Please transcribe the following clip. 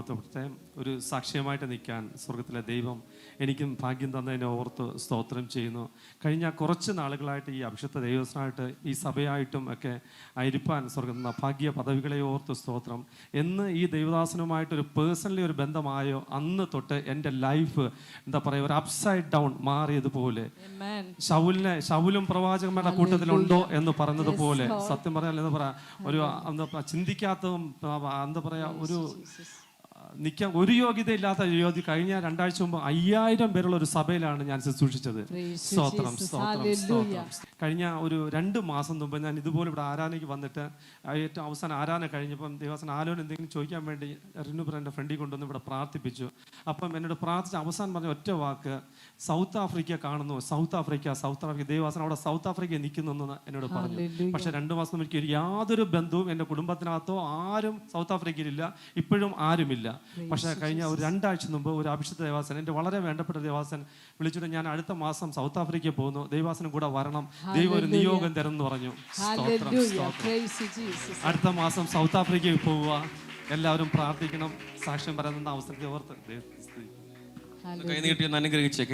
മാത്രത്തെ ഒരു സാക്ഷ്യമായിട്ട് നിൽക്കാൻ സ്വർഗത്തിലെ ദൈവം എനിക്കും ഭാഗ്യം തന്നതിനെ ഓർത്ത് സ്തോത്രം ചെയ്യുന്നു. കഴിഞ്ഞ കുറച്ച് നാളുകളായിട്ട് ഈ അഭിഷിക്ത ദൈവസ്ഥനായിട്ട് ഈ സഭയായിട്ടും ഒക്കെ ആയിരിക്കാൻ സ്വർഗം ഭാഗ്യ പദവികളെ ഓർത്ത് സ്തോത്രം. എന്ന് ഈ ദൈവദാസനുമായിട്ടൊരു പേഴ്സണലി ഒരു ബന്ധമായോ അന്ന് തൊട്ട് എൻ്റെ ലൈഫ് എന്താ പറയുക ഒരു അപ്സൈഡ് ഡൗൺ മാറിയതുപോലെ, ശൗലും പ്രവാചകന്മാരുടെ കൂട്ടത്തിലുണ്ടോ എന്ന് പറഞ്ഞതുപോലെ, സത്യം പറഞ്ഞാൽ എന്താ പറയാ ഒരു എന്താ ചിന്തിക്കാത്തതും എന്താ പറയാ ഒരു നിൽക്കാൻ ഒരു യോഗ്യത ഇല്ലാത്ത യോഗ്യത. കഴിഞ്ഞ 2 ആഴ്ച മുമ്പ് 5000 പേരുള്ള ഒരു സഭയിലാണ് ഞാൻ ശുശ്രൂഷിച്ചത്. സ്തോത്രം സ്തോത്രം സ്തോത്രം. കഴിഞ്ഞ ഒരു 2 മാസം മുമ്പ് ഞാൻ ഇതുപോലെ ഇവിടെ ആരാധനയ്ക്ക് വന്നിട്ട് ഏറ്റവും അവസാനം ആരാധന കഴിഞ്ഞപ്പം ദേവസ്വം ആലോചന എന്തെങ്കിലും ചോദിക്കാൻ വേണ്ടി റിനുബ്ര എൻ്റെ ഫ്രണ്ടിൽ കൊണ്ടുവന്ന് ഇവിടെ പ്രാർത്ഥിപ്പിച്ചു. അപ്പം എന്നോട് പ്രാർത്ഥിച്ച അവസാനം പറഞ്ഞ ഒറ്റ വാക്ക്, സൗത്ത് ആഫ്രിക്ക കാണുന്നു, സൗത്ത് ആഫ്രിക്ക ദേവസ്വം അവിടെ സൗത്ത് ആഫ്രിക്ക നിൽക്കുന്നു എന്നോട് പറഞ്ഞു. പക്ഷെ 2 മാസം എനിക്ക് യാതൊരു ബന്ധവും എൻ്റെ കുടുംബത്തിനകത്തോ ആരും സൗത്ത് ആഫ്രിക്കയിലില്ല, ഇപ്പോഴും ആരുമില്ല. പക്ഷേ കഴിഞ്ഞ ഒരു 2 ആഴ്ച മുമ്പ് ഒരു അഭിഷിക്ത ദേവാസൻ, എൻ്റെ വളരെ വേണ്ടപ്പെട്ട ദേവാസൻ വിളിച്ചിട്ട് ഞാൻ അടുത്ത മാസം സൗത്ത് ആഫ്രിക്കയിൽ പോകുന്നു, ദേവാസനും കൂടെ വരണം, ദൈവം ഒരു നിയോഗം തരുമെന്ന് പറഞ്ഞു. അടുത്ത മാസം സൗത്ത് ആഫ്രിക്കയിൽ പോവുക, എല്ലാവരും പ്രാർത്ഥിക്കണം, സാക്ഷ്യം പറയുന്ന അവസരത്തെ ഓർത്ത് കൈ നീട്ടി അനുഗ്രഹിച്ചേ.